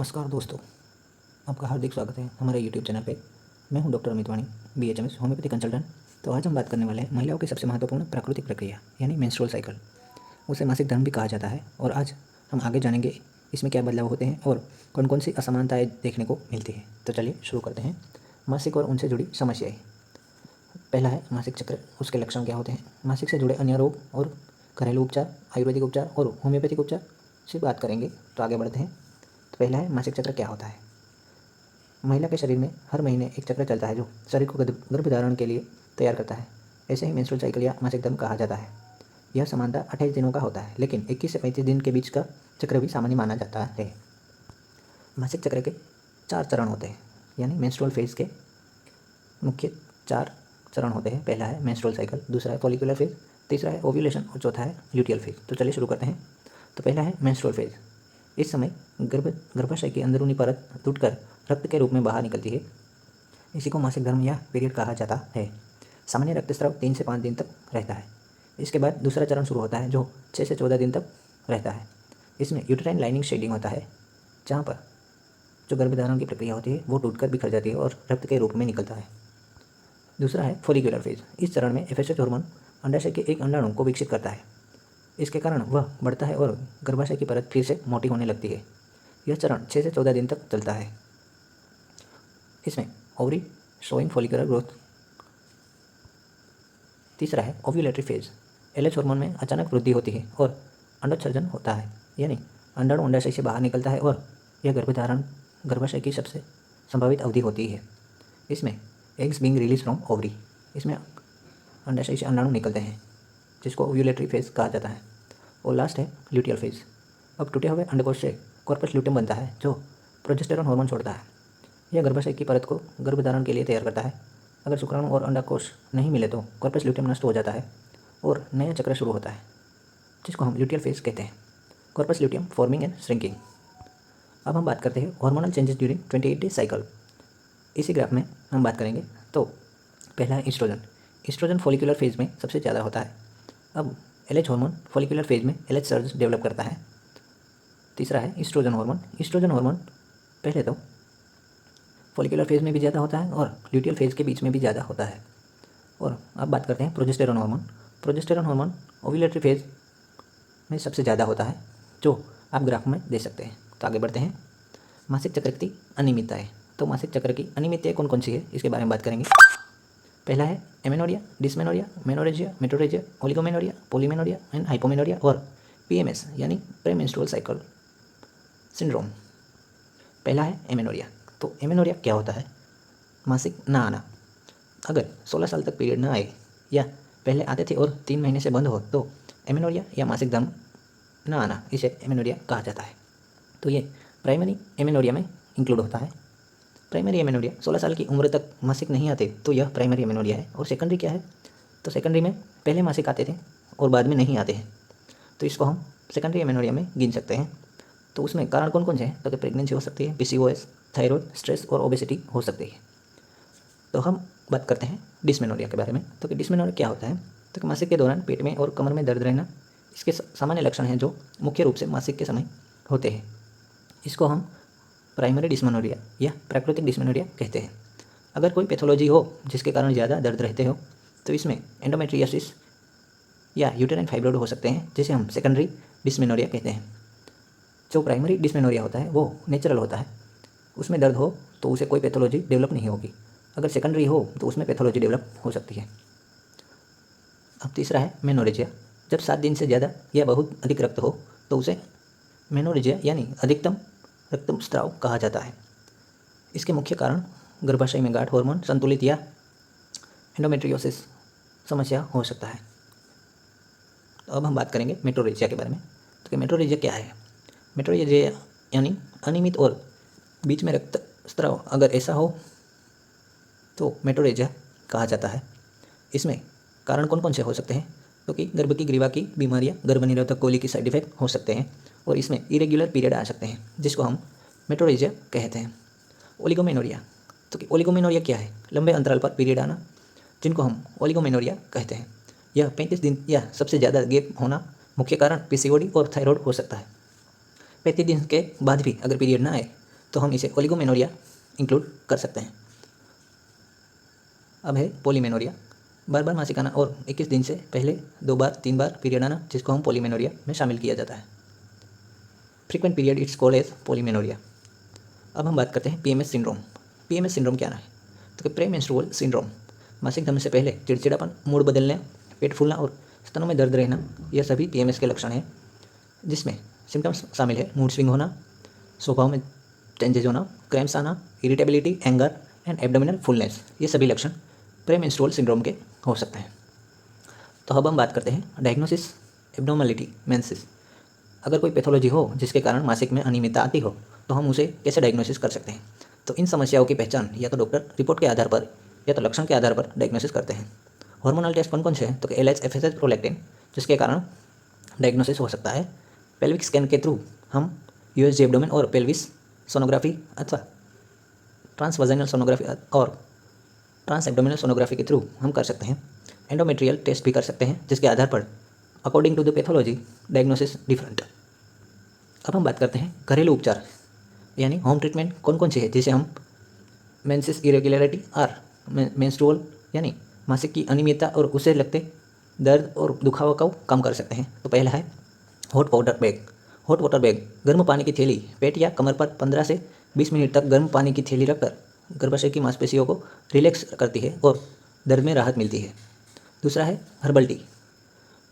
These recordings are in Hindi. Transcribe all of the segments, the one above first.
नमस्कार दोस्तों, आपका हार्दिक स्वागत है हमारे यूट्यूब चैनल पे। मैं हूं डॉक्टर अमित वाणी, BHMS होम्योपैथी कंसल्टेंट। तो आज हम बात करने वाले हैं महिलाओं की सबसे महत्वपूर्ण प्राकृतिक प्रक्रिया यानी मेंस्ट्रुअल साइकिल। उसे मासिक धर्म भी कहा जाता है। और आज हम आगे जानेंगे इसमें क्या बदलाव होते हैं और कौन कौन सी असमानताएँ देखने को मिलती है। तो चलिए शुरू करते हैं। मासिक और उनसे जुड़ी समस्याएँ। पहला है मासिक चक्र, उसके लक्षण क्या होते हैं। मासिक से जुड़े अन्य रोग और घरेलू उपचार, आयुर्वेदिक उपचार और होम्योपैथिक उपचार से बात करेंगे। तो आगे बढ़ते हैं। तो पहला है मासिक चक्र क्या होता है। महिला के शरीर में हर महीने एक चक्र चलता है जो शरीर को गर्भधारण के लिए तैयार करता है। ऐसे ही मेंस्ट्रुअल साइकिल या मासिक धर्म कहा जाता है। यह समानता 28 दिनों का होता है, लेकिन 21 से 35 दिन के बीच का चक्र भी सामान्य माना जाता है। मासिक चक्र के 4 चरण होते हैं, यानी मेंस्ट्रुअल फेज के मुख्य 4 चरण होते हैं। पहला है मेंस्ट्रुअल साइकिल, दूसरा है फॉलिकुलर फेज, तीसरा है ओव्यूलेशन और चौथा है ल्यूटियल फेज। तो चलिए शुरू करते हैं। तो पहला है मेंस्ट्रुअल फेज। इस समय गर्भाशय की अंदरूनी परत टूटकर रक्त के रूप में बाहर निकलती है। इसी को मासिक धर्म या पीरियड कहा जाता है। सामान्य रक्तस्राव 3 से 5 दिन तक रहता है। इसके बाद दूसरा चरण शुरू होता है जो 6 से 14 दिन तक रहता है। इसमें यूटेराइन लाइनिंग शेडिंग होता है, जहाँ पर जो गर्भधारण की प्रक्रिया होती है वो टूटकर बिखर जाती है और रक्त के रूप में निकलता है। दूसरा है फॉलिकुलर फेज। इस चरण में FSH हार्मोन अंडाशय के एक अंडाणु को विकसित करता है। इसके कारण वह बढ़ता है और गर्भाशय की परत फिर से मोटी होने लगती है। यह चरण 6 से 14 दिन तक चलता है। इसमें ओवरी शोइंग फॉलिकुलर ग्रोथ। तीसरा है ओव्यूलेटरी फेज। LH हार्मोन में अचानक वृद्धि होती है और अंडोत्सर्जन होता है, यानी अंडाणु अंडाशय से बाहर निकलता है और यह गर्भधारण गर्भाशय की सबसे संभावित अवधि होती है। इसमें eggs being release from ovary. इसमें अंडाशय से अंडाणु निकलते हैं, जिसको ओव्यूलेटरी फेज कहा जाता है। और लास्ट है ल्यूटियल फेज। अब टूटे हुए अंडकोश से कॉर्पस ल्यूटियम बनता है जो प्रोजेस्टेरॉन हार्मोन छोड़ता है। यह गर्भाशय की परत को गर्भधारण के लिए तैयार करता है। अगर शुक्राणु और अंडाकोश नहीं मिले तो कॉर्पस ल्यूटियम नष्ट हो जाता है और नया चक्र शुरू होता है, जिसको हम ल्यूटियल फेज कहते हैं। Corpus luteum forming and shrinking. अब हम बात करते हैं hormonal changes during 28 day cycle. इसी ग्राफ में हम बात करेंगे। तो पहला है ईस्ट्रोजन। ईस्ट्रोजन फॉलिकुलर फेज में सबसे ज़्यादा होता है। अब LH हार्मोन फॉलिकुलर फेज में LH सर्ज डेवलप करता है। तीसरा है ईस्ट्रोजन हार्मोन। ईस्ट्रोजन हार्मोन पहले तो फॉलिकुलर फेज में भी ज़्यादा होता है और ल्यूटियल फेज के बीच में भी ज़्यादा होता है। और अब बात करते हैं progesterone hormone. Progesterone hormone ovulatory phase में सबसे ज़्यादा होता है, जो आप ग्राफ में दे सकते हैं। तो आगे बढ़ते हैं। मासिक चक्र की अनियमितताएँ। तो मासिक चक्र की अनियमितताएँ कौन कौन सी है, इसके बारे में बात करेंगे। पहला है amenorrhoea, dysmenorrhoea, menorrhagia, metrorrhagia, oligomenorrhoea, polymenorrhoea and hypomenorrhoea और PMS यानी प्रीमेंस्ट्रुअल साइकिल सिंड्रोम। पहला है एमेनोरिया। तो एमेनोरिया क्या होता है। मासिक ना आना। अगर 16 साल तक पीरियड ना आए या पहले आते थे और 3 महीने से बंद हो तो एमेनोरिया या मासिक धर्म ना आना, इसे एमेनोरिया कहा जाता है। तो ये प्राइमरी एमेनोरिया में इंक्लूड होता है। प्राइमरी एमेनोरिया 16 साल की उम्र तक मासिक नहीं आते तो यह प्राइमरी एमेनोरिया है। और सेकेंडरी क्या है। तो सेकेंडरी में पहले मासिक आते थे और बाद में नहीं आते हैं, तो इसको हम सेकेंडरी एमेनोरिया में गिन सकते हैं। तो उसमें कारण कौन कौन से हैं। तो कि प्रेगनेंसी हो सकती है, PCOS, थायराइड, स्ट्रेस और ओबेसिटी हो सकती है। तो हम बात करते हैं डिसमेनोरिया के बारे में। तो कि डिसमेनोरिया क्या होता है। तो कि मासिक के दौरान पेट में और कमर में दर्द रहना इसके सामान्य लक्षण हैं जो मुख्य रूप से मासिक के समय होते हैं। इसको हम प्राइमरी डिसमेनोरिया या प्राकृतिक डिसमेनोरिया कहते हैं। अगर कोई पैथोलॉजी हो जिसके कारण ज़्यादा दर्द रहते हो तो इसमें एंडोमेट्रियोसिस या यूटेराइन फाइब्रोइड हो सकते हैं, जिसे हम सेकेंडरी डिसमेनोरिया कहते हैं। जो प्राइमरी डिसमेनोरिया होता है वो नेचुरल होता है, उसमें दर्द हो तो उसे कोई पैथोलॉजी डेवलप नहीं होगी। अगर सेकेंडरी हो तो उसमें पैथोलॉजी डेवलप हो सकती है। अब तीसरा है मेनोरेजिया। जब 7 दिन से ज़्यादा या बहुत अधिक रक्त हो तो उसे मेनोरेजिया यानी अधिकतम रक्तस्राव कहा जाता है। इसके मुख्य कारण गर्भाशय में गांठ, हार्मोन संतुलित या एंडोमेट्रियोसिस समस्या हो सकता है। तो अब हम बात करेंगे मेट्रोरेजिया के बारे में। तो कि मेट्रोरेजिया क्या है। मेट्रोरेजिया यानी अनियमित और बीच में रक्तस्राव अगर ऐसा हो तो मेट्रोरेजिया कहा जाता है। इसमें कारण कौन कौन से हो सकते हैं। तो कि गर्भ की ग्रीवा की बीमारियां, गर्भनिरोधक गोली की साइड इफेक्ट हो सकते हैं और इसमें इरेग्युलर पीरियड आ सकते हैं, जिसको हम मेट्रोरेजिया कहते हैं। ओलिगोमेनोरिया। तो कि ओलिगोमेनोरिया क्या है। लंबे अंतराल पर पीरियड आना, जिनको हम ओलिगोमेनोरिया कहते हैं। यह 35 दिन या सबसे ज़्यादा गैप होना मुख्य कारण PCOD और थायराइड हो सकता है। 35 दिन के बाद भी अगर पीरियड ना आए तो हम इसे ओलिगोमेनोरिया इंक्लूड कर सकते हैं। अब है पॉलीमेनोरिया, बार बार मासिक आना और 21 दिन से पहले 2 बार 3 बार पीरियड आना, जिसको हम पॉलीमेनोरिया में शामिल किया जाता है। Frequent period it's called as polymenorrhoea. अब हम बात करते हैं पीएमएस सिंड्रोम। पीएमएस सिंड्रोम क्या है? तो प्री मेंस्ट्रुअल सिंड्रोम, मासिक धर्म से पहले चिड़चिड़ापन, मूड बदलने, पेट फूलना और स्तनों में दर्द रहना, यह सभी पीएमएस के लक्षण हैं, जिसमें सिम्टम्स शामिल है मूड स्विंग होना, स्वभाव में चेंजेज होना, क्रैम्प्स आना, irritability, anger and abdominal fullness. ये सभी लक्षण प्री मेंस्ट्रुअल सिंड्रोम के हो सकते हैं। तो अब हम बात करते हैं डायग्नोसिस एब्नॉर्मलिटी मेंसेस। अगर कोई पैथोलॉजी हो जिसके कारण मासिक में अनियमितता आती हो तो हम उसे कैसे डायग्नोसिस कर सकते हैं? तो इन समस्याओं की पहचान या तो डॉक्टर रिपोर्ट के आधार पर या तो लक्षण के आधार पर डायग्नोसिस करते हैं। हार्मोनल टेस्ट कौन कौन से हैं? तो LH, FSH, प्रोलैक्टिन, जिसके कारण डायग्नोसिस हो सकता है। पेल्विक स्कैन के थ्रू हम USG एब्डोमेन और पेल्विस सोनोग्राफी अथवा ट्रांसवजाइनल सोनोग्राफी और ट्रांस एब्डोमिनल सोनोग्राफी के थ्रू हम कर सकते हैं। एंडोमेट्रियल टेस्ट भी कर सकते हैं, जिसके आधार पर according to the pathology diagnosis different. अब हम बात करते हैं घरेलू उपचार यानी होम ट्रीटमेंट कौन कौन सी है, जिसे हम मेंसेस इरेगुलरिटी और मेंस्ट्रुअल यानी मासिक की अनियमितता और उससे लगते दर्द और दुखावा को कम कर सकते हैं। तो पहला है hot water bag. Hot water bag गर्म पानी की थैली पेट या कमर पर 15 से 20 मिनट तक गर्म पानी की थैली रखकर गर्भाशय की मांसपेशियों को रिलैक्स करती है और दर्द में राहत मिलती है। दूसरा है हर्बल टी।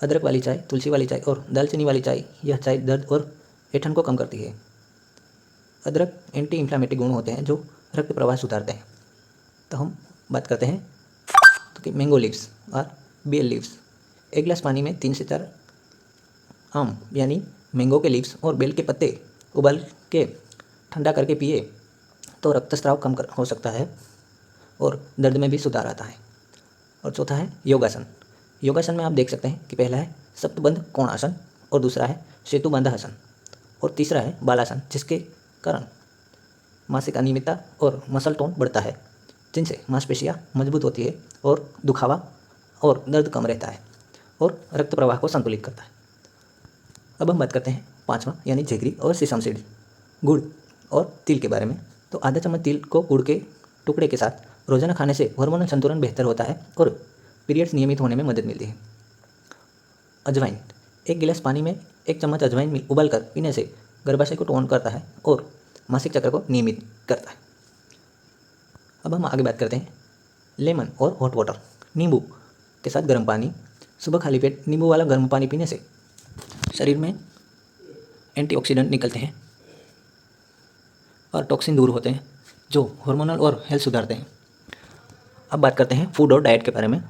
अदरक वाली चाय, तुलसी वाली चाय और दालचीनी वाली चाय, यह चाय दर्द और ऐंठन को कम करती है। अदरक एंटी इंफ्लामेटरी गुण होते हैं जो रक्त प्रवाह सुधारते हैं। तो हम बात करते हैं तो कि मैंगो लीव्स और बेल लीव्स। एक गिलास पानी में 3 से 4 आम यानी मैंगो के लीव्स और बेल के पत्ते उबाल के ठंडा करके पिए तो रक्तस्राव कम हो सकता है और दर्द में भी सुधार आता है। और चौथा है योगासन। योगासन में आप देख सकते हैं कि पहला है सप्तबंध कोण आसन और दूसरा है सेतुबंध आसन और तीसरा है बालासन, जिसके कारण मासिक अनियमितता और मसल टोन बढ़ता है, जिनसे मांसपेशियाँ मजबूत होती है और दुखावा और दर्द कम रहता है और रक्त प्रवाह को संतुलित करता है। अब हम बात करते हैं पांचवा यानी जेगरी और सीसम सीड, गुड़ और तिल के बारे में। तो आधा चम्मच तिल को गुड़ के टुकड़े के साथ रोजाना खाने से हार्मोनल संतुलन बेहतर होता है और पीरियड्स नियमित होने में मदद मिलती है। अजवाइन, 1 गिलास पानी में 1 चम्मच अजवाइन उबालकर पीने से गर्भाशय को टोन करता है और मासिक चक्र को नियमित करता है। अब हम आगे बात करते हैं लेमन और हॉट वाटर। नींबू के साथ गर्म पानी। सुबह खाली पेट नींबू वाला गर्म पानी पीने से शरीर में एंटीऑक्सीडेंट निकलते हैं और टॉक्सिन दूर होते हैं जो हार्मोनल और हेल्थ सुधारते हैं। अब बात करते हैं फूड और डाइट के बारे में।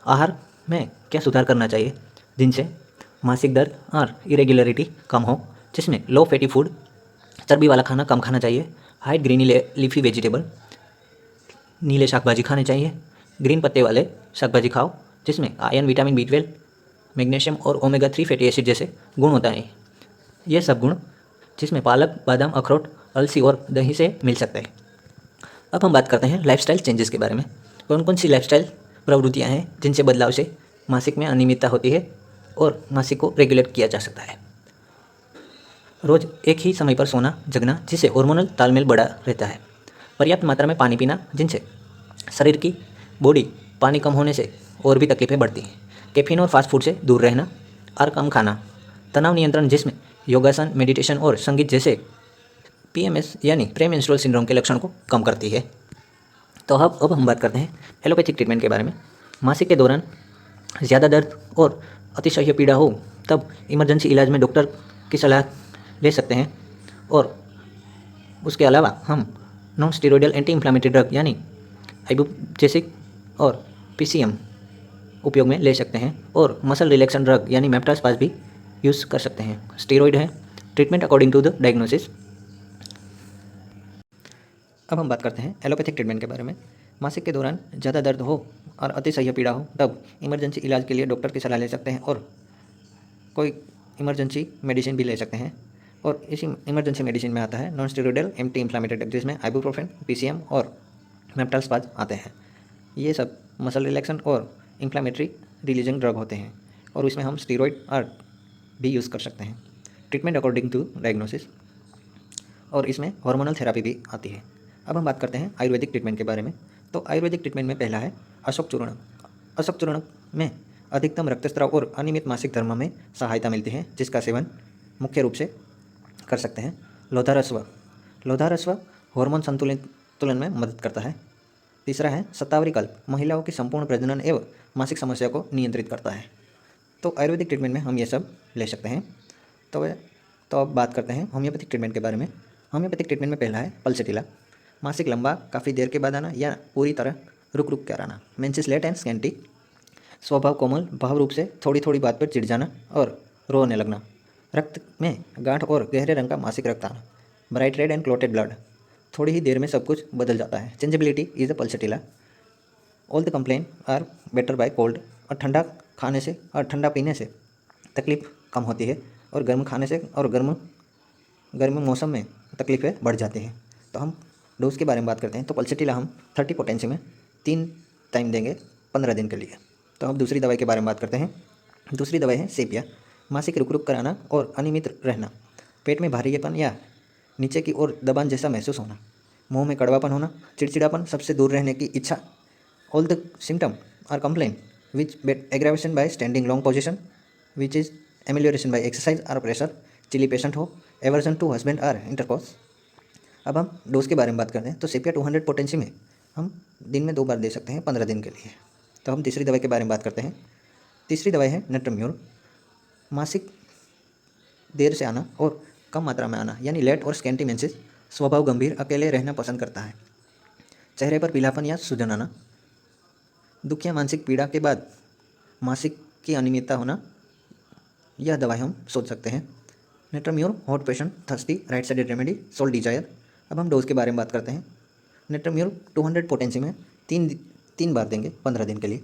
आहार में क्या सुधार करना चाहिए जिनसे मासिक दर्द और इरेगुलरिटी कम हो, जिसमें लो फैटी फूड, चर्बी वाला खाना कम खाना चाहिए, हाई ग्रीनी लीफी वेजिटेबल, नीले शाकभाजी खाने चाहिए, ग्रीन पत्ते वाले शाकभाजी खाओ जिसमें आयरन, विटामिन B12, मैग्नीशियम और ओमेगा 3 फैटी एसिड जैसे गुण होता है। ये सब गुण जिसमें पालक, बादाम, अखरोट, अलसी और दही से मिल सकते हैं। अब हम बात करते हैं लाइफस्टाइल चेंजेस के बारे में। कौन कौन सी लाइफस्टाइल प्रवृत्तियाँ हैं जिनसे बदलाव से मासिक में अनियमितता होती है और मासिक को रेगुलेट किया जा सकता है। रोज़ एक ही समय पर सोना जगना, जिससे हार्मोनल तालमेल बढ़ा रहता है। पर्याप्त मात्रा में पानी पीना, जिनसे शरीर की बॉडी पानी कम होने से और भी तकलीफें बढ़ती हैं। कैफीन और फास्ट फूड से दूर रहना और कम खाना। तनाव नियंत्रण, जिसमें योगासन, मेडिटेशन और संगीत जैसे PMS यानी प्री मेंस्ट्रुअल सिंड्रोम के लक्षण को कम करती है। तो अब हम बात करते हैं एलोपैथिक ट्रीटमेंट के बारे में। मासिक के दौरान ज़्यादा दर्द और अतिशय पीड़ा हो तब इमरजेंसी इलाज में डॉक्टर की सलाह ले सकते हैं और उसके अलावा हम non steroidal anti inflammatory drug यानी आइबुप्रोफेन और PCM उपयोग में ले सकते हैं और मसल रिलैक्सेशन ड्रग यानी मेप्टास्पाज भी यूज़ कर सकते हैं। स्टेरॉयड है। Treatment according to the diagnosis. अब हम बात करते हैं एलोपैथिक ट्रीटमेंट के बारे में। मासिक के दौरान ज़्यादा दर्द हो और अतिशय पीड़ा हो तब इमरजेंसी इलाज के लिए डॉक्टर की सलाह ले सकते हैं और कोई इमरजेंसी मेडिसिन भी ले सकते हैं। और इसी इमरजेंसी मेडिसिन में आता है non steroidal anti inflammatory drug, जिसमें आइबुप्रोफेन, PCM और मेप्टास्पाज आते हैं। ये सब मसल रिलैक्सेशन और इंफ्लामेटरी रिलीजिंग ड्रग होते हैं और इसमें हम स्टेरॉयड और भी यूज़ कर सकते हैं। Treatment according to diagnosis. और इसमें हार्मोनल थेरेपी भी आती है। अब हम बात करते हैं आयुर्वेदिक ट्रीटमेंट के बारे में। तो आयुर्वेदिक ट्रीटमेंट में पहला है अशोक चूर्ण। अशोक चूर्ण में अधिकतम रक्तस्राव और अनियमित मासिक धर्म में सहायता मिलती है, जिसका सेवन मुख्य रूप से कर सकते हैं। लोधारस्व। लोधारस्व हार्मोन संतुलन में मदद करता है। तीसरा है शतावरी कल्प। महिलाओं की संपूर्ण प्रजनन एवं मासिक समस्या को नियंत्रित करता है। तो आयुर्वेदिक ट्रीटमेंट में हम ये सब ले सकते हैं। तो अब बात करते हैं होम्योपैथिक ट्रीटमेंट के बारे में। होम्योपैथिक ट्रीटमेंट में पहला है पल्सेटिला। मासिक लंबा, काफ़ी देर के बाद आना या पूरी तरह रुक रुक कर आना। Menses late and scanty. स्वभाव कोमल, भाव रूप से थोड़ी थोड़ी बात पर चिढ़ जाना और रोने लगना। रक्त में गांठ और गहरे रंग का मासिक रक्त आना। Bright red and clotted blood. थोड़ी ही देर में सब कुछ बदल जाता है। Changeability is a pulsatilla. All the complain are better by cold. और ठंडा खाने से और ठंडा पीने से तकलीफ कम होती है, और गर्म खाने से और गर्म मौसम में तकलीफ़ें बढ़ जाती हैं। तो हम डोज के बारे में बात करते हैं। तो पल्सेटिला हम 30 पोटेंसी में 3 टाइम देंगे 15 दिन के लिए। तो हम दूसरी दवाई के बारे में बात करते हैं। दूसरी दवाई है सेपिया। मासिक रुक रुक कर आना और अनियमित रहना। पेट में भारीपन या नीचे की ओर दबान जैसा महसूस होना। मुंह में कड़वापन होना। चिड़चिड़ापन, सबसे दूर रहने की इच्छा। All the symptom are complain which aggravation by standing long position which is amelioration by exercise or pressure. Chilly patient हो, aversion to husband or intercourse. अब हम डोज के बारे में बात करते हैं। तो सेपिया 200 पोटेंसी में हम दिन में 2 बार दे सकते हैं 15 दिन के लिए। तो हम तीसरी दवाई के बारे में बात करते हैं। तीसरी दवाई है नेट्रम्यूर। मासिक देर से आना और कम मात्रा में आना, यानी लेट और स्कैंटी मेंसेस। स्वभाव गंभीर, अकेले रहना पसंद करता है। चेहरे पर पीलापन या सूजन आना। दुख या मानसिक पीड़ा के बाद मासिक की अनियमितता होना। यह दवाई हम सोच सकते हैं। Natrum mur hot patient, thirsty, right sided remedy, salt desire. अब हम डोज के बारे में बात करते हैं। नेट्रम्यूर 200 पोटेंसी में तीन बार देंगे 15 दिन के लिए।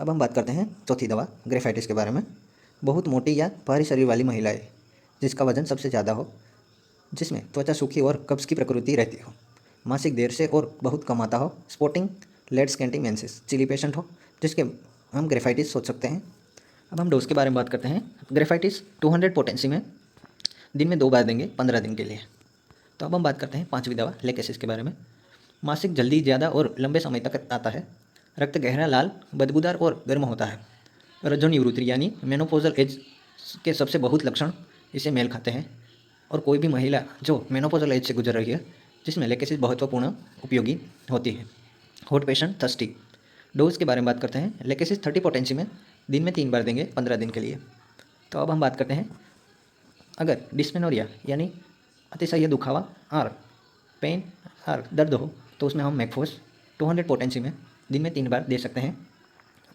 अब हम बात करते हैं चौथी दवा ग्रेफाइटिस के बारे में। बहुत मोटी या भारी शरीर वाली महिलाएं जिसका वजन सबसे ज़्यादा हो, जिसमें त्वचा सूखी और कब्ज़ की प्रकृति रहती हो, मासिक देर से और बहुत कम आता हो, spotting late scanty menses, chilly patient हो, जिसके हम ग्रेफाइटिस सोच सकते हैं। अब हम डोज के बारे में बात करते हैं। ग्रेफाइटिस 200 पोटेंसी में दिन में 2 बार देंगे 15 दिन के लिए। तो अब हम बात करते हैं पांचवी दवा लेकेसिस के बारे में। मासिक जल्दी, ज़्यादा और लंबे समय तक आता है। रक्त गहरा लाल, बदबूदार और गर्म होता है। रजोनिवृत्ति यानी मेनोपोजल एज के सबसे बहुत लक्षण इसे मेल खाते हैं। और कोई भी महिला जो मेनोपोजल एज से गुजर रही है, जिसमें लेकेसिस महत्वपूर्ण उपयोगी होती है। Hot patient, thirsty. डोज के बारे में बात करते हैं। लेकेसिस 30 पोटेंसी में दिन में 3 बार देंगे 15 दिन के लिए। तो अब हम बात करते हैं, अगर डिस्मेनोरिया यानी अतिशय दुखावा और पेन और दर्द हो, तो उसमें हम मैकफोस 200 पोटेंसी में दिन में 3 बार दे सकते हैं।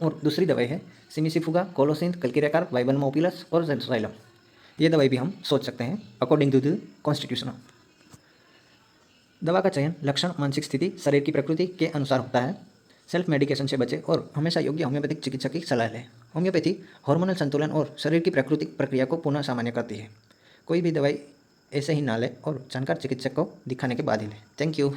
और दूसरी दवाई है सिमिसिफुगा, कोलोसिन, कल्किरेकार, वाइबनम ओपिलस और जेंसाइलम। ये दवाई भी हम सोच सकते हैं अकॉर्डिंग टू द कॉन्स्टिट्यूशन। दवा का चयन लक्षण, मानसिक स्थिति, शरीर की प्रकृति के अनुसार होता है। सेल्फ मेडिकेशन से बचें और हमेशा योग्य होम्योपैथिक चिकित्सा की सलाह लें। होम्योपैथी हार्मोनल संतुलन और शरीर की प्राकृतिक प्रक्रिया को पुनः सामान्य करती है। कोई भी दवाई ऐसे ही ना लें और जानकार चिकित्सक को दिखाने के बाद ही लें। Thank you.